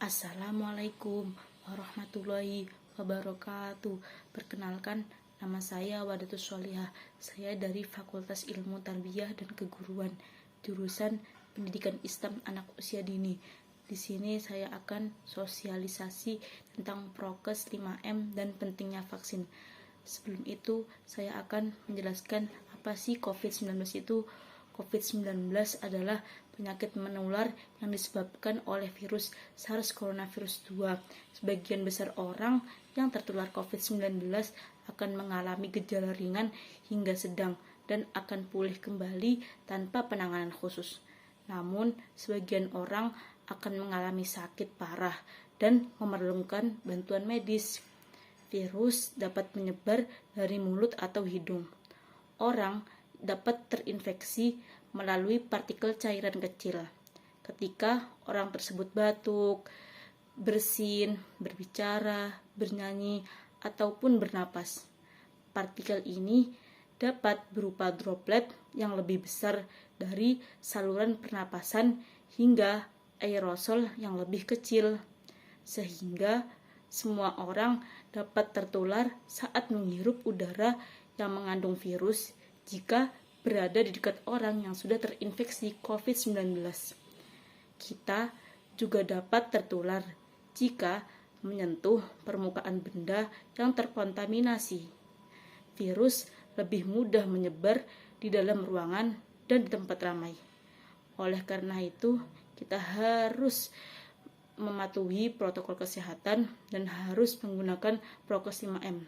Assalamualaikum warahmatullahi wabarakatuh. Perkenalkan, nama saya Wadatus Sholihah. Saya dari Fakultas Ilmu Tarbiyah dan Keguruan, jurusan Pendidikan Islam Anak Usia Dini. Di sini saya akan sosialisasi tentang prokes 5M dan pentingnya vaksin. Sebelum itu, saya akan menjelaskan apa sih COVID-19 itu. COVID-19 adalah penyakit menular yang disebabkan oleh virus SARS coronavirus 2. Sebagian besar orang yang tertular COVID-19 akan mengalami gejala ringan hingga sedang dan akan pulih kembali tanpa penanganan khusus. Namun, sebagian orang akan mengalami sakit parah dan memerlukan bantuan medis. Virus dapat menyebar dari mulut atau hidung. Orang dapat terinfeksi melalui partikel cairan kecil. Ketika orang tersebut batuk, bersin, berbicara, bernyanyi, ataupun bernapas. Partikel ini dapat berupa droplet yang lebih besar dari saluran pernapasan hingga aerosol yang lebih kecil, sehingga semua orang dapat tertular saat menghirup udara yang mengandung virus jika berada di dekat orang yang sudah terinfeksi COVID-19. Kita juga dapat tertular jika menyentuh permukaan benda yang terkontaminasi. Virus lebih mudah menyebar di dalam ruangan dan di tempat ramai. Oleh karena itu, kita harus mematuhi protokol kesehatan dan harus menggunakan prokes 5M.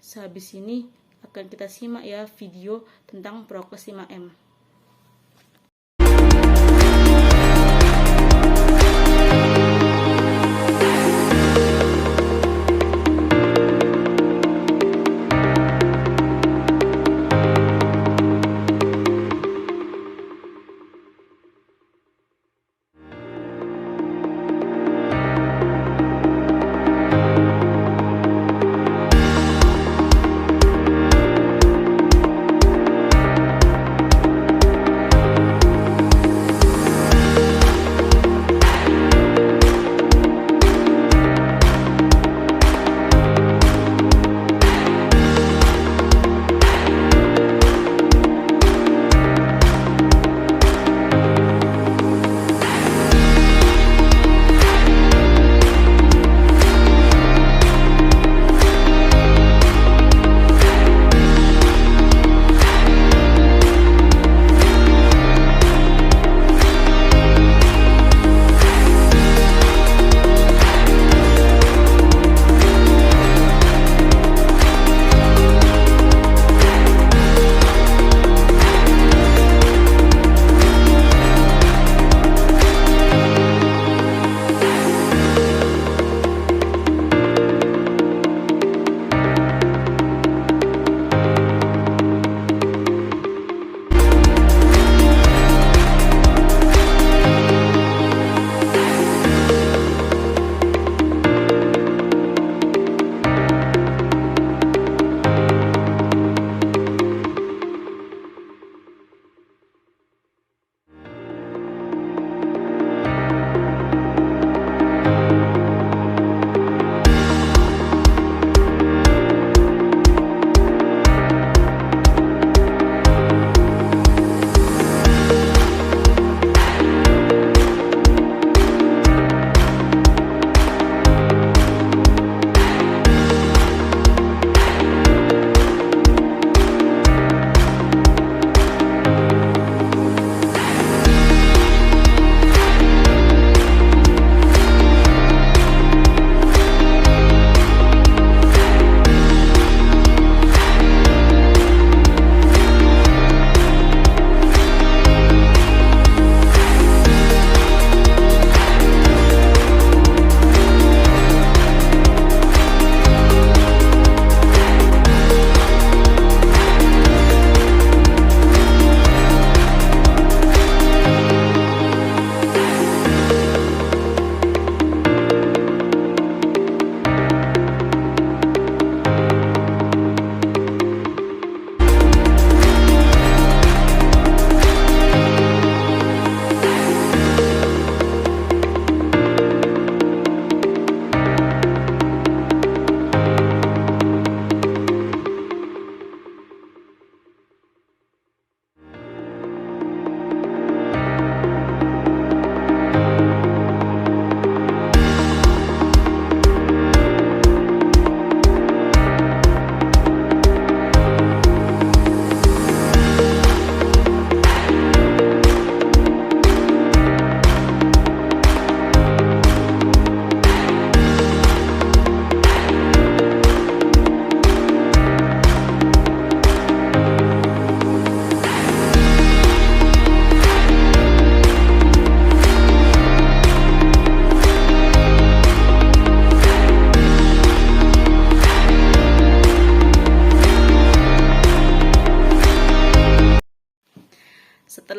Sehabis ini akan kita simak ya video tentang prokes 5M.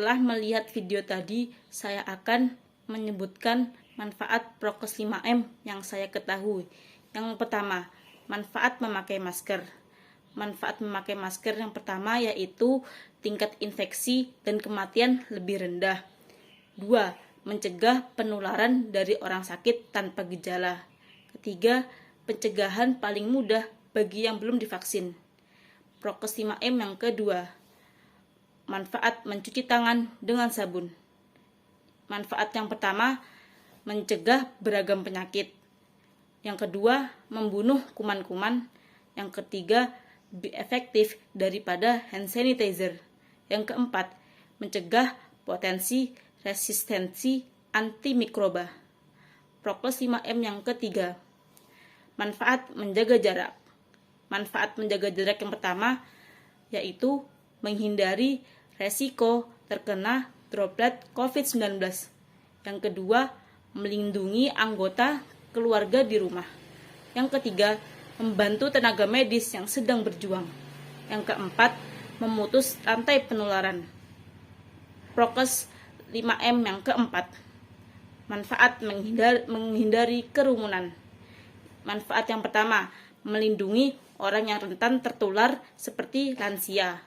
Setelah melihat video tadi, saya akan menyebutkan manfaat prokes 5M yang saya ketahui. Yang pertama, manfaat memakai masker. Manfaat memakai masker yang pertama yaitu tingkat infeksi dan kematian lebih rendah. 2. Mencegah penularan dari orang sakit tanpa gejala. Ketiga, pencegahan paling mudah bagi yang belum divaksin. Prokes 5M yang kedua, manfaat mencuci tangan dengan sabun. Manfaat yang pertama, mencegah beragam penyakit. Yang kedua, membunuh kuman-kuman. Yang ketiga, lebih efektif daripada hand sanitizer. Yang keempat, mencegah potensi resistensi antimikroba. Prokes 5M yang ketiga, manfaat menjaga jarak. Manfaat menjaga jarak yang pertama yaitu menghindari resiko terkena droplet COVID-19. Yang kedua, melindungi anggota keluarga di rumah. Yang ketiga, membantu tenaga medis yang sedang berjuang. Yang keempat, memutus rantai penularan. Prokes 5M yang keempat, manfaat menghindari kerumunan. Manfaat yang pertama, melindungi orang yang rentan tertular seperti lansia.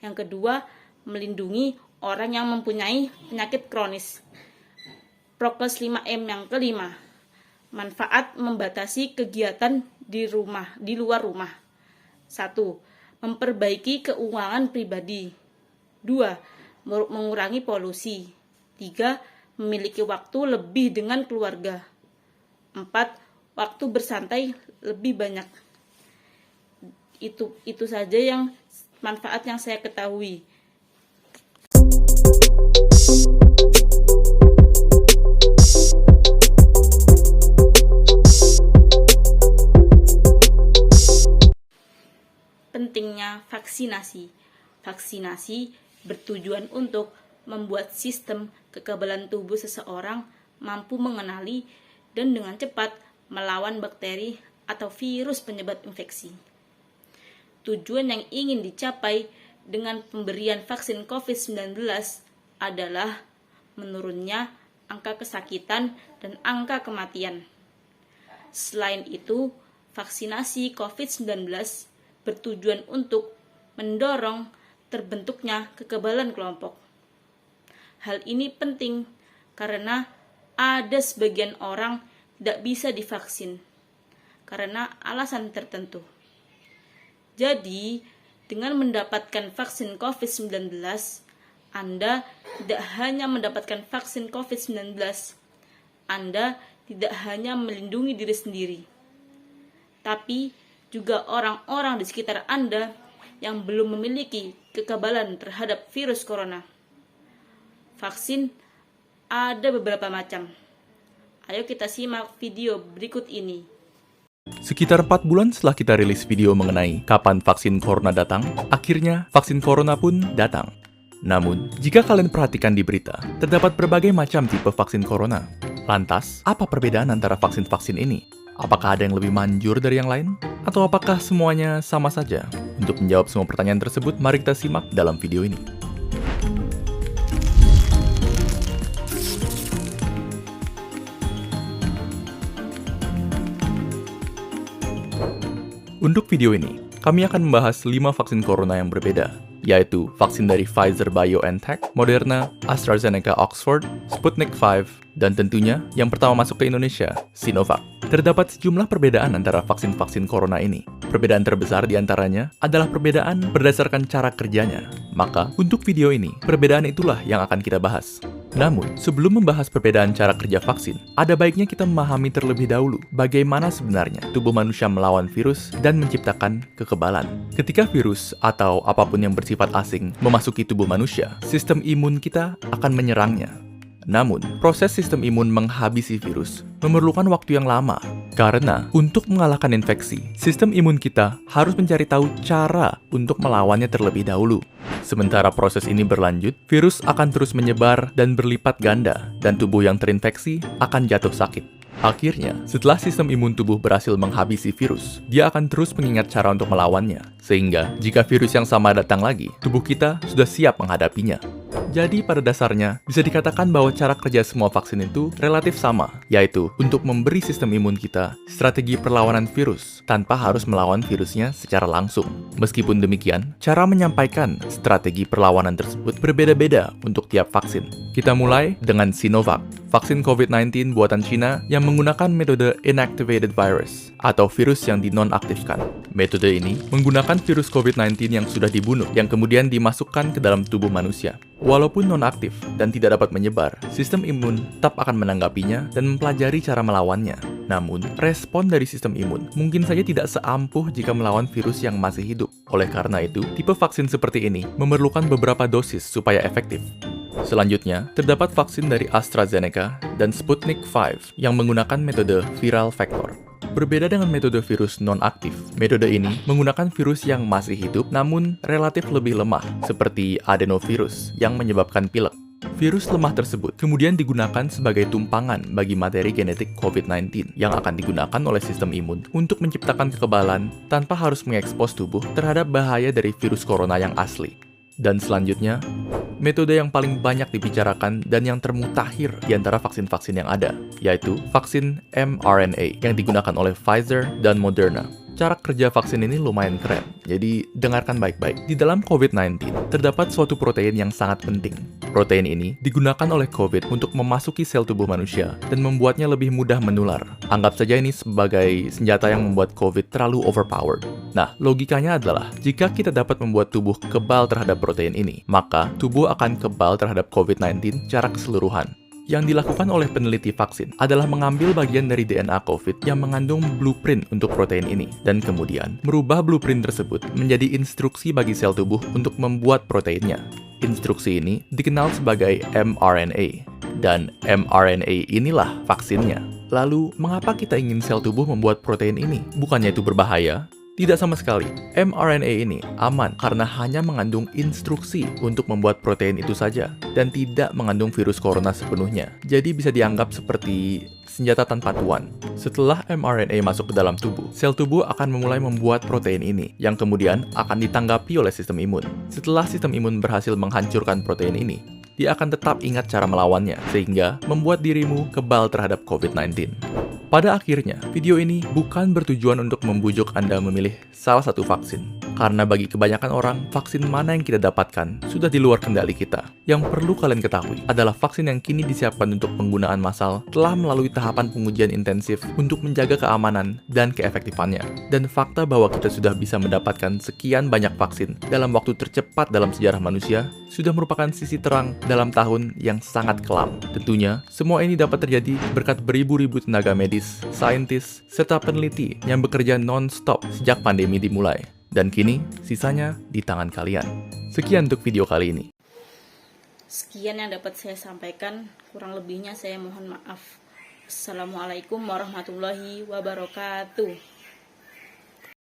Yang kedua, melindungi orang yang mempunyai penyakit kronis. Prokes 5M yang kelima, manfaat membatasi kegiatan di luar rumah. 1. Memperbaiki keuangan pribadi. 2. Mengurangi polusi. 3. Memiliki waktu lebih dengan keluarga. 4. Waktu bersantai lebih banyak. Itu saja yang manfaat yang saya ketahui. Pentingnya vaksinasi. Vaksinasi bertujuan untuk membuat sistem kekebalan tubuh seseorang mampu mengenali dan dengan cepat melawan bakteri atau virus penyebab infeksi. Tujuan yang ingin dicapai dengan pemberian vaksin COVID-19 adalah menurunnya angka kesakitan dan angka kematian. Selain itu, vaksinasi COVID-19 bertujuan untuk mendorong terbentuknya kekebalan kelompok. Hal ini penting karena ada sebagian orang tidak bisa divaksin karena alasan tertentu. Jadi, dengan mendapatkan vaksin COVID-19, Anda tidak hanya mendapatkan vaksin COVID-19, Anda tidak hanya melindungi diri sendiri, tapi juga orang-orang di sekitar Anda yang belum memiliki kekebalan terhadap virus corona. Vaksin ada beberapa macam. Ayo kita simak video berikut ini. Sekitar 4 bulan setelah kita rilis video mengenai kapan vaksin corona datang, akhirnya vaksin corona pun datang. Namun, jika kalian perhatikan di berita, terdapat berbagai macam tipe vaksin corona. Lantas, apa perbedaan antara vaksin-vaksin ini? Apakah ada yang lebih manjur dari yang lain? Atau apakah semuanya sama saja? Untuk menjawab semua pertanyaan tersebut, mari kita simak dalam video ini. Untuk video ini, kami akan membahas 5 vaksin corona yang berbeda, yaitu vaksin dari Pfizer-BioNTech, Moderna, AstraZeneca Oxford, Sputnik V, dan tentunya yang pertama masuk ke Indonesia, Sinovac. Terdapat sejumlah perbedaan antara vaksin-vaksin corona ini. Perbedaan terbesar di antaranya adalah perbedaan berdasarkan cara kerjanya. Maka, untuk video ini, perbedaan itulah yang akan kita bahas. Namun, sebelum membahas perbedaan cara kerja vaksin, ada baiknya kita memahami terlebih dahulu bagaimana sebenarnya tubuh manusia melawan virus dan menciptakan kekebalan. Ketika virus atau apapun yang bersifat asing memasuki tubuh manusia, sistem imun kita akan menyerangnya. Namun, proses sistem imun menghabisi virus memerlukan waktu yang lama. Karena, untuk mengalahkan infeksi, sistem imun kita harus mencari tahu cara untuk melawannya terlebih dahulu. Sementara proses ini berlanjut, virus akan terus menyebar dan berlipat ganda, dan tubuh yang terinfeksi akan jatuh sakit. Akhirnya, setelah sistem imun tubuh berhasil menghabisi virus, dia akan terus mengingat cara untuk melawannya. Sehingga, jika virus yang sama datang lagi, tubuh kita sudah siap menghadapinya. Jadi pada dasarnya, bisa dikatakan bahwa cara kerja semua vaksin itu relatif sama, yaitu untuk memberi sistem imun kita strategi perlawanan virus tanpa harus melawan virusnya secara langsung. Meskipun demikian, cara menyampaikan strategi perlawanan tersebut berbeda-beda untuk tiap vaksin. Kita mulai dengan Sinovac, vaksin COVID-19 buatan Cina yang menggunakan metode inactivated virus atau virus yang dinonaktifkan. Metode ini menggunakan virus COVID-19 yang sudah dibunuh yang kemudian dimasukkan ke dalam tubuh manusia. Walaupun nonaktif dan tidak dapat menyebar, sistem imun tetap akan menanggapinya dan mempelajari cara melawannya. Namun, respon dari sistem imun mungkin saja tidak seampuh jika melawan virus yang masih hidup. Oleh karena itu, tipe vaksin seperti ini memerlukan beberapa dosis supaya efektif. Selanjutnya, terdapat vaksin dari AstraZeneca dan Sputnik V yang menggunakan metode viral vector. Berbeda dengan metode virus non-aktif, metode ini menggunakan virus yang masih hidup namun relatif lebih lemah, seperti adenovirus yang menyebabkan pilek. Virus lemah tersebut kemudian digunakan sebagai tumpangan bagi materi genetik COVID-19 yang akan digunakan oleh sistem imun untuk menciptakan kekebalan tanpa harus mengekspos tubuh terhadap bahaya dari virus corona yang asli. Dan selanjutnya, metode yang paling banyak dibicarakan dan yang termutakhir di antara vaksin-vaksin yang ada, yaitu vaksin mRNA yang digunakan oleh Pfizer dan Moderna. Cara kerja vaksin ini lumayan keren, jadi dengarkan baik-baik. Di dalam COVID-19, terdapat suatu protein yang sangat penting. Protein ini digunakan oleh COVID untuk memasuki sel tubuh manusia dan membuatnya lebih mudah menular. Anggap saja ini sebagai senjata yang membuat COVID terlalu overpowered. Nah, logikanya adalah, jika kita dapat membuat tubuh kebal terhadap protein ini, maka tubuh akan kebal terhadap COVID-19 secara keseluruhan. Yang dilakukan oleh peneliti vaksin adalah mengambil bagian dari DNA COVID yang mengandung blueprint untuk protein ini, dan kemudian merubah blueprint tersebut menjadi instruksi bagi sel tubuh untuk membuat proteinnya. Instruksi ini dikenal sebagai mRNA, dan mRNA inilah vaksinnya. Lalu, mengapa kita ingin sel tubuh membuat protein ini? Bukannya itu berbahaya? Tidak sama sekali. mRNA ini aman karena hanya mengandung instruksi untuk membuat protein itu saja dan tidak mengandung virus corona sepenuhnya. Jadi bisa dianggap seperti senjata tanpa tuan. Setelah mRNA masuk ke dalam tubuh, sel tubuh akan memulai membuat protein ini yang kemudian akan ditanggapi oleh sistem imun. Setelah sistem imun berhasil menghancurkan protein ini, dia akan tetap ingat cara melawannya sehingga membuat dirimu kebal terhadap COVID-19. Pada akhirnya, video ini bukan bertujuan untuk membujuk Anda memilih salah satu vaksin. Karena bagi kebanyakan orang, vaksin mana yang kita dapatkan sudah di luar kendali kita. Yang perlu kalian ketahui adalah vaksin yang kini disiapkan untuk penggunaan massal telah melalui tahapan pengujian intensif untuk menjaga keamanan dan keefektifannya. Dan fakta bahwa kita sudah bisa mendapatkan sekian banyak vaksin dalam waktu tercepat dalam sejarah manusia sudah merupakan sisi terang dalam tahun yang sangat kelam. Tentunya, semua ini dapat terjadi berkat beribu-ribu tenaga medis, saintis, serta peneliti yang bekerja non-stop sejak pandemi dimulai. Dan kini, sisanya di tangan kalian. Sekian untuk video kali ini. Sekian yang dapat saya sampaikan, kurang lebihnya saya mohon maaf. Assalamualaikum warahmatullahi wabarakatuh.